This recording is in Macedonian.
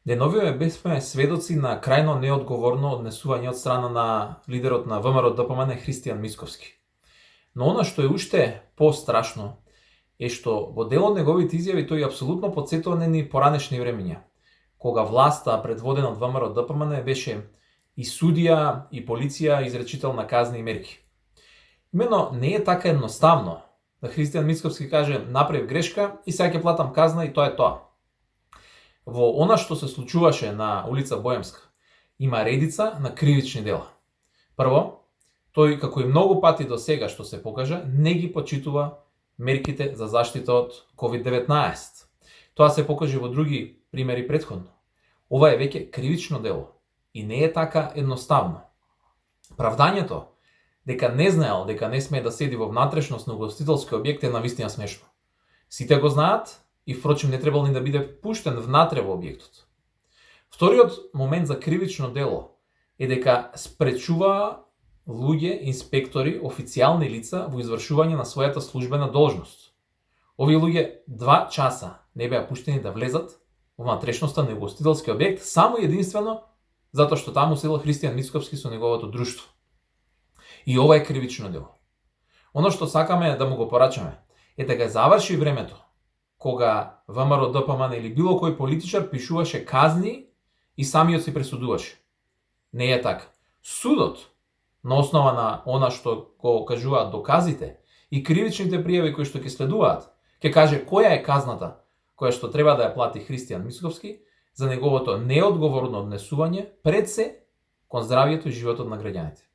Деновиве бевме сведоци на крајно неодговорно однесување од страна на лидерот на ВМРО ДПМН Христијан Мицковски. Но она што е уште пострашно е што во дел од неговите изјави тој апсолутно потсетува на ни поранешни времиња, кога власта предводена од ВМРО ДПМН беше и судија и полиција изречител на казни и мерки. Имено не е така едноставно да Христијан Мицковски каже направив грешка и сега ќе платам казна и тоа е тоа. Во она што се случуваше на улица Боемска има редица на кривични дела. Прво, тој како и многу пати до сега што се покажа не ги почитува мерките за заштита од COVID-19. Тоа се покаже во други примери претходно. Ова е веќе кривично дело и не е така едноставно. Правдањето дека не знаел дека не смее да седи во внатрешност на угостителски објект е навистина смешно. Сите го знаат и впрочем не требал ни да биде пуштен внатре во објектот. Вториот момент за кривично дело е дека спречува луѓе, инспектори, официјални лица во извршување на својата службена должност. Овие луѓе 2 часа не беа пуштени да влезат во внатрешноста на угостителски објект само единствено затоа што таму седел Христијан Мицковски со неговото друштво. И ова е кривично дело. Оно што сакаме да му го порачаме е дека заврши времето кога ВМРО ДПМН или било кој политичар пишуваше казни и самиот си пресудуваше. Не е така. Судот, на основа на она што го кажуваат доказите и кривичните пријави кои што ќе следуваат, ќе каже која е казната која што треба да ја плати Христијан Мицковски за неговото неодговорно однесување пред се кон здравието и животот на граѓаните.